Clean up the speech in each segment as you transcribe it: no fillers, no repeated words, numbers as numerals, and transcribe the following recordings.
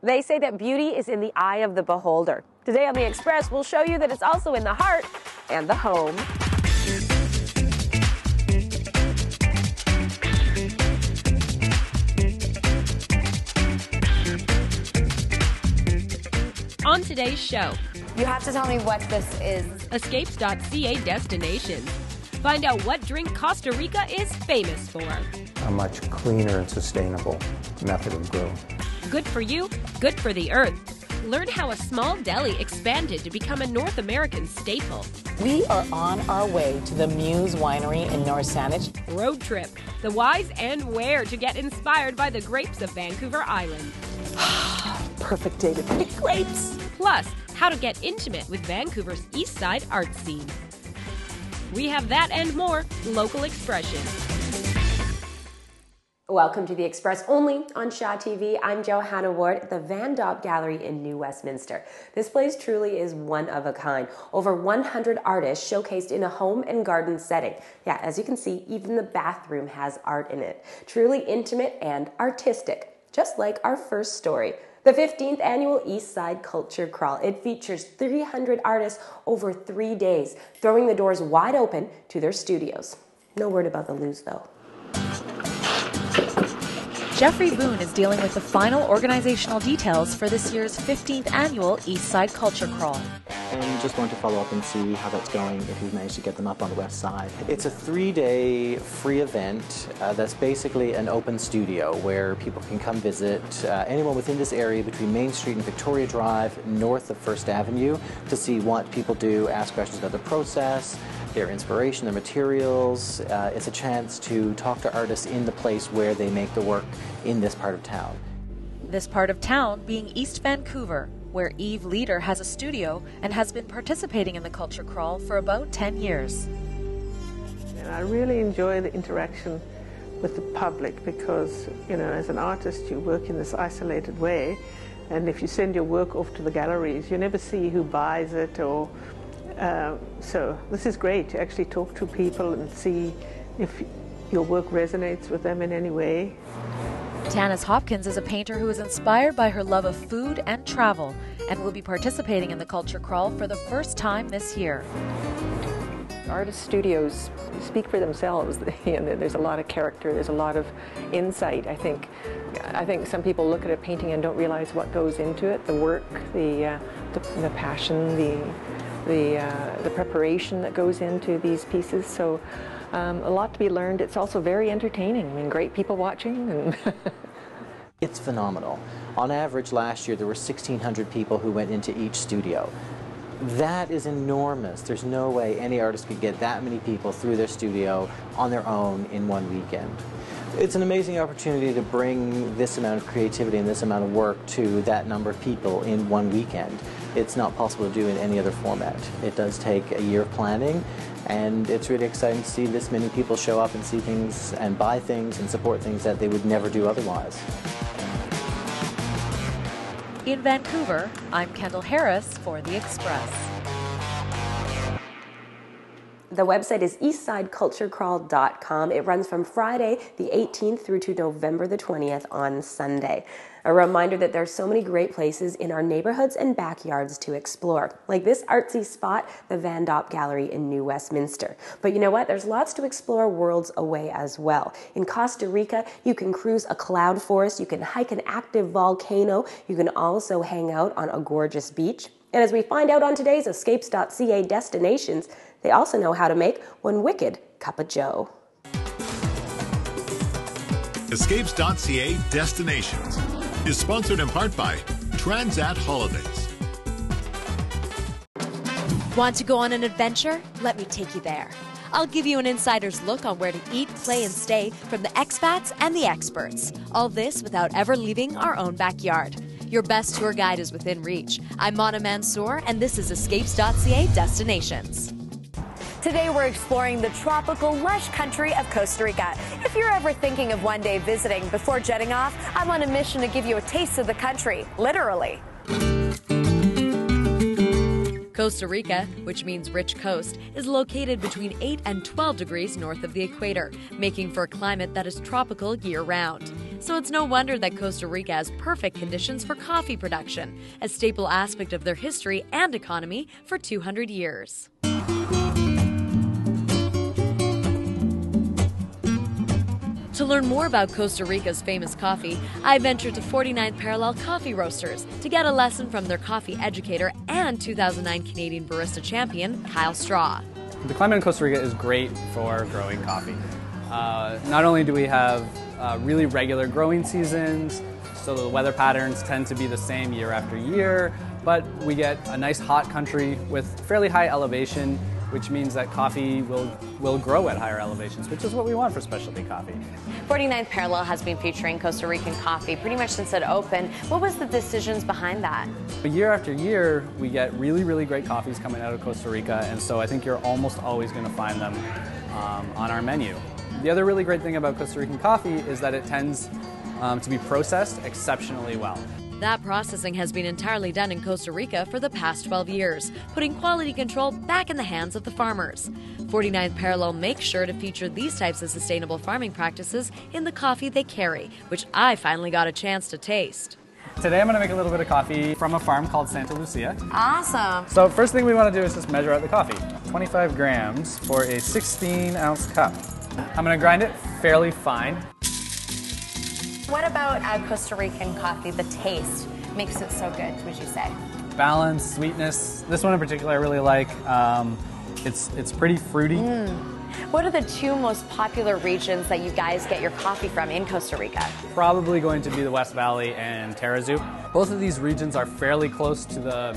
They say that beauty is in the eye of the beholder. Today on The Express, we'll show you that it's also in the heart and the home. On today's show, you have to tell me what this is. Escapes.ca Destinations. Find out what drink Costa Rica is famous for. A much cleaner and sustainable method of growing. Good for you, good for the earth. Learn how a small deli expanded to become a North American staple. We are on our way to the Muse Winery in North Saanich. Road trip. The whys and where to get inspired by the grapes of Vancouver Island. Perfect day to pick grapes. Plus, how to get intimate with Vancouver's Eastside art scene. We have that and more local expression. Welcome to The Express, only on Shaw TV. I'm Johanna Ward at the Dop Gallery in New Westminster. This place truly is one of a kind. Over 100 artists showcased in a home and garden setting. Yeah, as you can see, even the bathroom has art in it. Truly intimate and artistic, just like our first story. The 15th annual Eastside Culture Crawl. It features 300 artists over 3 days, throwing the doors wide open to their studios. No word about the loose, though. Jeffrey Boone is dealing with the final organizational details for this year's 15th annual Eastside Culture Crawl. And just want to follow up and see how that's going, if you've managed to get them up on the west side. It's a 3-day free event that's basically an open studio where people can come visit anyone within this area between Main Street and Victoria Drive, north of First Avenue, to see what people do, ask questions about the process, their inspiration, their materials. It's a chance to talk to artists in the place where they make the work in this part of town. This part of town being East Vancouver, where Eve Leader has a studio and has been participating in the Culture Crawl for about 10 years. And I really enjoy the interaction with the public because, you know, as an artist you work in this isolated way, and if you send your work off to the galleries you never see who buys it or so this is great to actually talk to people and see if your work resonates with them in any way. Tanis Hopkins is a painter who is inspired by her love of food and travel and will be participating in the Culture Crawl for the first time this year. Artist studios speak for themselves. There's a lot of character, there's a lot of insight. I think some people look at a painting and don't realize what goes into it, the work, the passion, the preparation that goes into these pieces. So a lot to be learned. It's also very entertaining. I mean, great people watching. And It's phenomenal. On average, last year there were 1,600 people who went into each studio. That is enormous. There's no way any artist could get that many people through their studio on their own in one weekend. It's an amazing opportunity to bring this amount of creativity and this amount of work to that number of people in one weekend. It's not possible to do in any other format. It does take a year of planning, and it's really exciting to see this many people show up and see things and buy things and support things that they would never do otherwise. In Vancouver, I'm Kendall Harris for The Express. The website is eastsideculturecrawl.com. It runs from Friday the 18th through to November the 20th on Sunday. A reminder that there are so many great places in our neighborhoods and backyards to explore, like this artsy spot, the Dop Gallery in New Westminster. But you know what? There's lots to explore worlds away as well. In Costa Rica, you can cruise a cloud forest, you can hike an active volcano, you can also hang out on a gorgeous beach. And as we find out on today's Escapes.ca Destinations, they also know how to make one wicked cup of joe. Escapes.ca Destinations is sponsored in part by Transat Holidays. Want to go on an adventure? Let me take you there. I'll give you an insider's look on where to eat, play, and stay from the expats and the experts. All this without ever leaving our own backyard. Your best tour guide is within reach. I'm Mansour, and this is Escapes.ca Destinations. Today we're exploring the tropical, lush country of Costa Rica. If you're ever thinking of one day visiting before jetting off, I'm on a mission to give you a taste of the country, literally. Costa Rica, which means rich coast, is located between 8 and 12 degrees north of the equator, making for a climate that is tropical year-round. so it's no wonder that Costa Rica has perfect conditions for coffee production, a staple aspect of their history and economy for 200 years. To learn more about Costa Rica's famous coffee, I ventured to 49th Parallel Coffee Roasters to get a lesson from their coffee educator and 2009 Canadian Barista Champion, Kyle Straw. The climate in Costa Rica is great for growing coffee. Not only do we have really regular growing seasons, so the weather patterns tend to be the same year after year, but we get a nice hot country with fairly high elevation, which means that coffee will grow at higher elevations, which is what we want for specialty coffee. 49th Parallel has been featuring Costa Rican coffee pretty much since it opened. What was the decisions behind that? Year after year, we get really, really great coffees coming out of Costa Rica, and so I think you're almost always going to find them on our menu. The other really great thing about Costa Rican coffee is that it tends to be processed exceptionally well. That processing has been entirely done in Costa Rica for the past 12 years, putting quality control back in the hands of the farmers. 49th Parallel makes sure to feature these types of sustainable farming practices in the coffee they carry, which I finally got a chance to taste. Today I'm going to make a little bit of coffee from a farm called Santa Lucia. Awesome. So first thing we want to do is just measure out the coffee. 25 grams for a 16-ounce cup. I'm going to grind it fairly fine. What about Costa Rican coffee, the taste, makes it so good, would you say? Balance, sweetness. This one in particular I really like. It's pretty fruity. What are the two most popular regions that you guys get your coffee from in Costa Rica? Probably going to be the West Valley and Tarrazú. Both of these regions are fairly close to the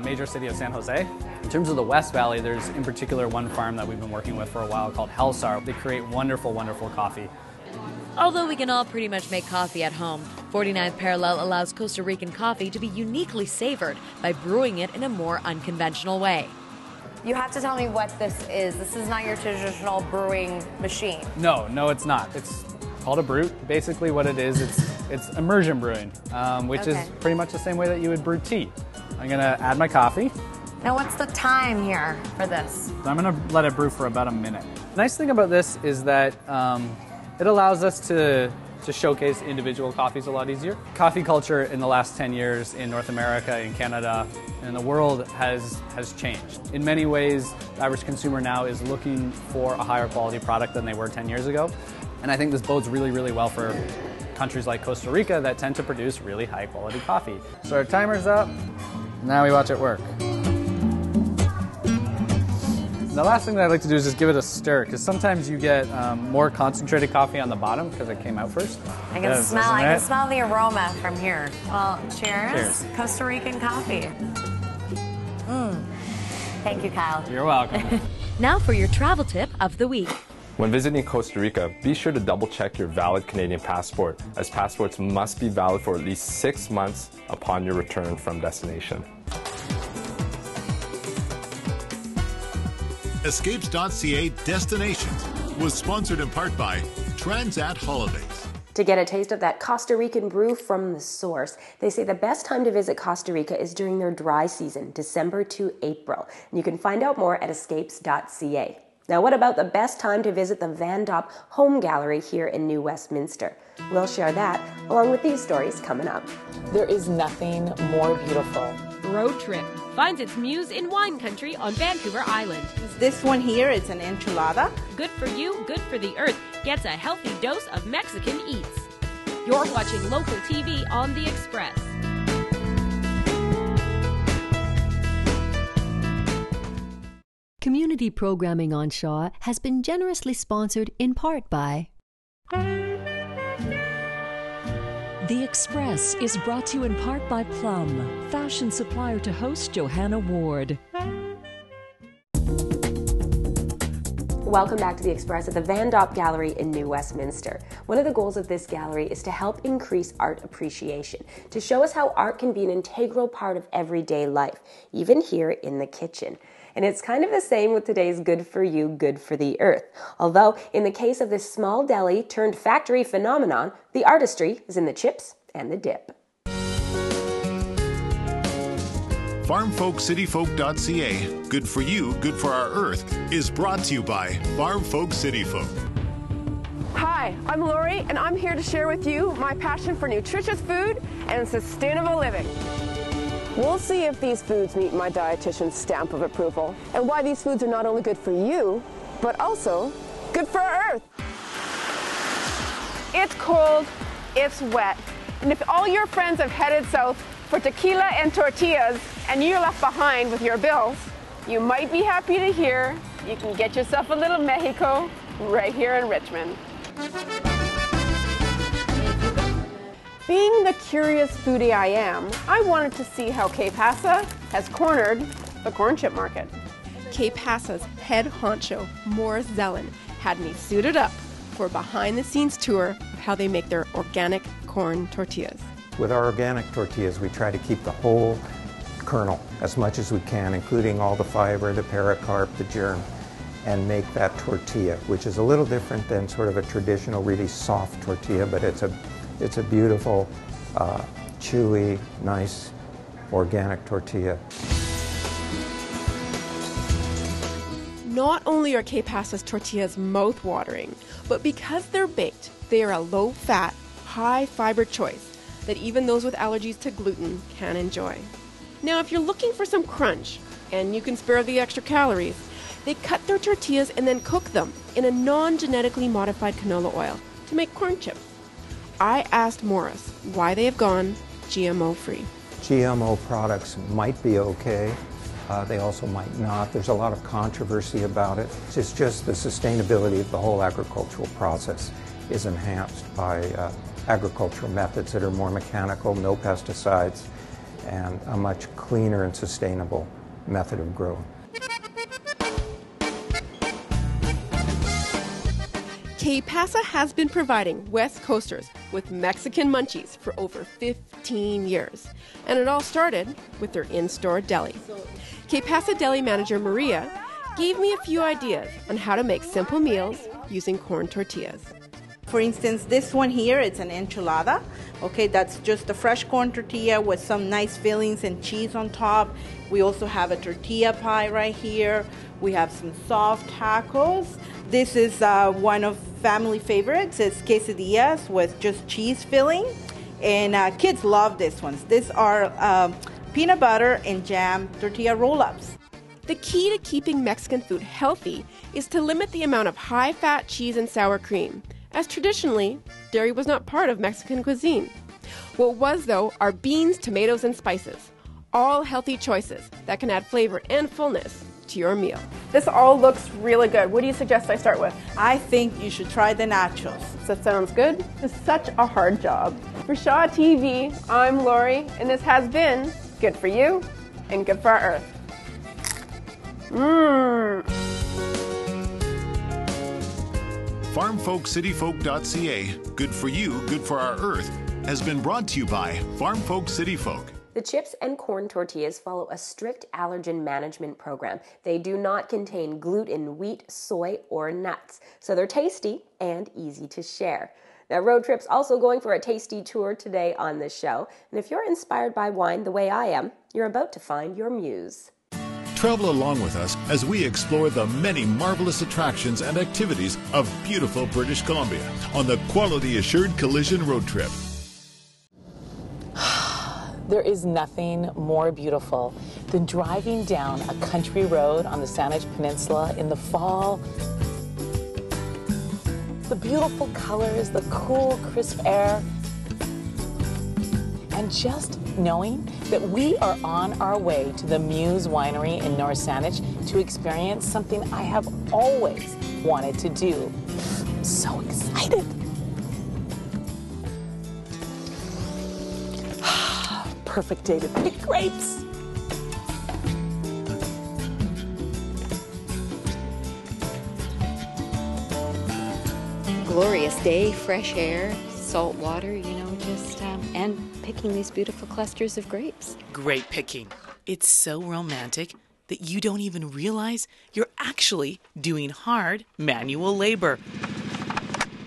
major city of San Jose. In terms of the West Valley, there's in particular one farm that we've been working with for a while called Mansour. They create wonderful, wonderful coffee. Although we can all pretty much make coffee at home, 49th Parallel allows Costa Rican coffee to be uniquely savored by brewing it in a more unconventional way. You have to tell me what this is. This is not your traditional brewing machine. No, it's not. It's called a brute. Basically what it is, it's immersion brewing, which is pretty much the same way that you would brew tea. I'm going to add my coffee. Now what's the time here for this? So I'm going to let it brew for about a minute. The nice thing about this is that it allows us to showcase individual coffees a lot easier. Coffee culture in the last 10 years in North America, in Canada, and the world has changed. In many ways, the average consumer now is looking for a higher quality product than they were 10 years ago. And I think this bodes really, really well for countries like Costa Rica that tend to produce really high quality coffee. So our timer's up, now we watch it work. The last thing that I like to do is just give it a stir, because sometimes you get more concentrated coffee on the bottom because it came out first. I can smell the aroma from here. Well, cheers. Costa Rican coffee. Thank you, Kyle. You're welcome. Now for your travel tip of the week. When visiting Costa Rica, be sure to double-check your valid Canadian passport, as passports must be valid for at least 6 months upon your return from destination. Escapes.ca Destinations was sponsored in part by Transat Holidays. To get a taste of that Costa Rican brew from the source, they say the best time to visit Costa Rica is during their dry season, December to April. And you can find out more at Escapes.ca. Now, what about the best time to visit the Dop Gallery here in New Westminster? We'll share that along with these stories coming up. There is nothing more beautiful. Road Trip finds its muse in wine country on Vancouver Island. This one here is an enchilada. Good for you, good for the earth. Gets a healthy dose of Mexican eats. You're watching local TV on The Express. Community programming on Shaw has been generously sponsored in part by... The Express is brought to you in part by Plum, fashion supplier to host Johanna Ward. Welcome back to The Express at the Dop Gallery in New Westminster. One of the goals of this gallery is to help increase art appreciation, to show us how art can be an integral part of everyday life, even here in the kitchen. And it's kind of the same with today's Good for You, Good for the Earth. Although, in the case of this small deli turned factory phenomenon, the artistry is in the chips and the dip. FarmFolkCityFolk.ca, Good for You, Good for our Earth, is brought to you by Farm Folk City Folk. Hi, Hi, I'm Lori, and I'm here to share with you my passion for nutritious food and sustainable living. We'll see if these foods meet my dietitian's stamp of approval, and why these foods are not only good for you, but also good for our earth. It's cold, it's wet, and if all your friends have headed south for tequila and tortillas, and you're left behind with your bills, you might be happy to hear you can get yourself a little Mexico right here in Richmond. Being the curious foodie I am, I wanted to see how Que Pasa has cornered the corn chip market. Que Pasa's head honcho, Morris Zellen, had me suited up for a behind-the-scenes tour of how they make their organic corn tortillas. With our organic tortillas, we try to keep the whole kernel as much as we can, including all the fiber, the pericarp, the germ, and make that tortilla, which is a little different than sort of a traditional, really soft tortilla, but it's a beautiful, chewy, nice, organic tortilla. Not only are Que Pasa's tortillas mouth-watering, but because they're baked, they are a low-fat, high-fiber choice that even those with allergies to gluten can enjoy. Now, if you're looking for some crunch, and you can spare the extra calories, they cut their tortillas and then cook them in a non-genetically modified canola oil to make corn chips. I asked Morris why they have gone GMO-free. GMO products might be okay. They also might not. There's a lot of controversy about it. It's just the sustainability of the whole agricultural process is enhanced by agricultural methods that are more mechanical, no pesticides, and a much cleaner and sustainable method of growing. Que Pasa has been providing West Coasters with Mexican munchies for over 15 years. And it all started with their in-store deli. Que Pasa deli manager Maria gave me a few ideas on how to make simple meals using corn tortillas. For instance, this one here, it's an enchilada. Okay, that's just a fresh corn tortilla with some nice fillings and cheese on top. We also have a tortilla pie right here. We have some soft tacos. This is one of family favorites. It's quesadillas with just cheese filling. And kids love this one. These are peanut butter and jam tortilla roll-ups. The key to keeping Mexican food healthy is to limit the amount of high-fat cheese and sour cream, as traditionally, dairy was not part of Mexican cuisine. What was, though, are beans, tomatoes, and spices. All healthy choices that can add flavor and fullness to your meal. This all looks really good. What do you suggest I start with? I think you should try the nachos. That sounds good. It's such a hard job. For Shaw TV, I'm Lori, and this has been Good for You and Good for our Earth. FarmFolkCityFolk.ca, good for you, good for our earth, has been brought to you by Farm Folk City Folk. The chips and corn tortillas follow a strict allergen management program. They do not contain gluten, wheat, soy, or nuts, so they're tasty and easy to share. Now, Road Trip's also going for a tasty tour today on the show, and if you're inspired by wine the way I am, you're about to find your muse. Travel along with us as we explore the many marvelous attractions and activities of beautiful British Columbia on the Quality Assured Collision Road Trip. There is nothing more beautiful than driving down a country road on the Saanich Peninsula in the fall. The beautiful colors, the cool, crisp air, and just knowing that we are on our way to the Muse Winery in North Saanich to experience something I have always wanted to do. I'm so excited. Perfect day to pick grapes. Glorious day, fresh air, salt water, and picking these beautiful clusters of grapes. Great picking. It's so romantic that you don't even realize you're actually doing hard manual labor.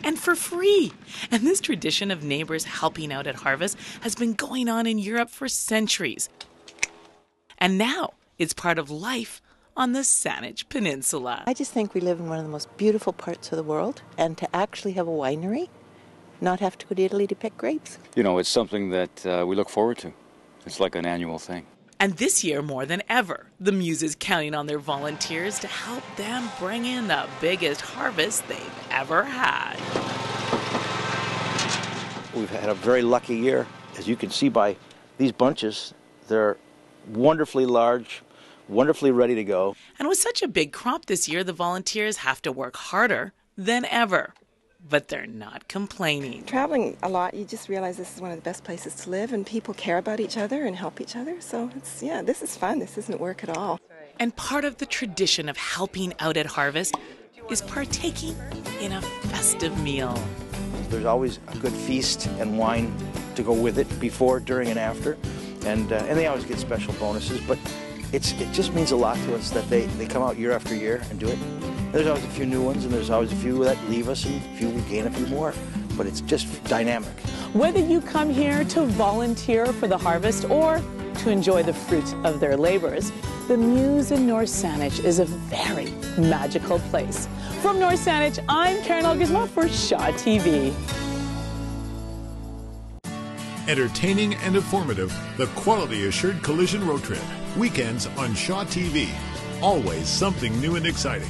And for free. And this tradition of neighbors helping out at harvest has been going on in Europe for centuries. And now it's part of life on the Saanich Peninsula. I just think we live in one of the most beautiful parts of the world, and to actually have a winery, not have to go to Italy to pick grapes. You know, it's something that we look forward to. It's like an annual thing. And this year, more than ever, the Muse is counting on their volunteers to help them bring in the biggest harvest they've ever had. We've had a very lucky year. As you can see by these bunches, they're wonderfully large, wonderfully ready to go. And with such a big crop this year, the volunteers have to work harder than ever. But they're not complaining. Traveling a lot, you just realize this is one of the best places to live, and people care about each other and help each other. So this is fun. This isn't work at all. And part of the tradition of helping out at harvest is partaking in a festive meal. There's always a good feast and wine to go with it before, during, and after. And they always get special bonuses, but it just means a lot to us that they come out year after year and do it. There's always a few new ones, and there's always a few that leave us, and a few we gain a few more. But it's just dynamic. Whether you come here to volunteer for the harvest or to enjoy the fruit of their labors, the Muse in North Saanich is a very magical place. From North Saanich, I'm Karen Elgersma for Shaw TV. Entertaining and informative, the Quality Assured Collision Road Trip. Weekends on Shaw TV. Always something new and exciting.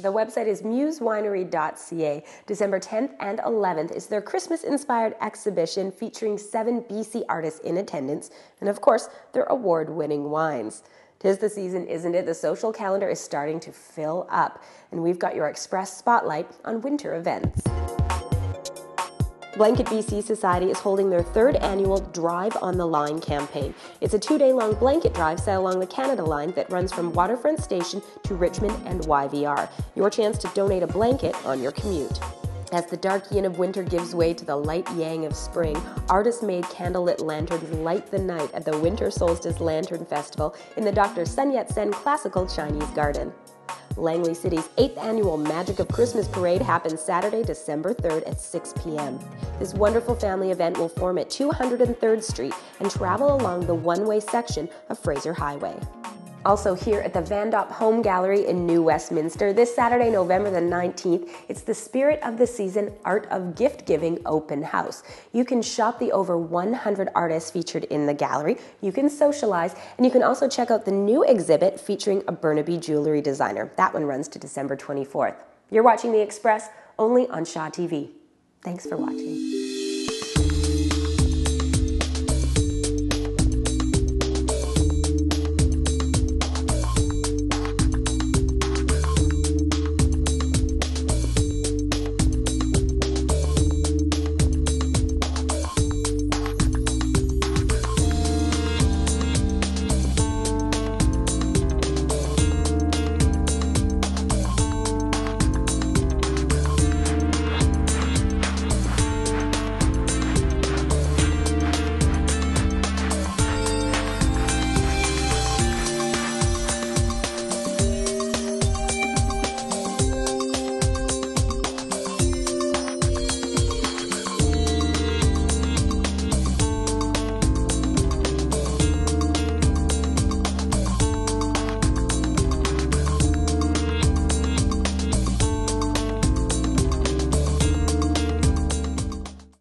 The website is musewinery.ca. December 10th and 11th is their Christmas-inspired exhibition featuring 7 BC artists in attendance and, of course, their award-winning wines. 'Tis the season, isn't it? The social calendar is starting to fill up, and we've got your express spotlight on winter events. Blanket BC Society is holding their 3rd annual Drive on the Line campaign. It's a 2-day-long blanket drive set along the Canada Line that runs from Waterfront Station to Richmond and YVR. Your chance to donate a blanket on your commute. As the dark yin of winter gives way to the light yang of spring, artist-made candlelit lanterns light the night at the Winter Solstice Lantern Festival in the Dr. Sun Yat-sen Classical Chinese Garden. Langley City's 8th annual Magic of Christmas Parade happens Saturday, December 3rd at 6 p.m. This wonderful family event will form at 203rd Street and travel along the one-way section of Fraser Highway. Also here at the Dop Home Gallery in New Westminster, this Saturday, November the 19th, it's the Spirit of the Season Art of Gift Giving Open House. You can shop the over 100 artists featured in the gallery, you can socialize, and you can also check out the new exhibit featuring a Burnaby jewelry designer. That one runs to December 24th. You're watching The Express, only on Shaw TV. Thanks for watching.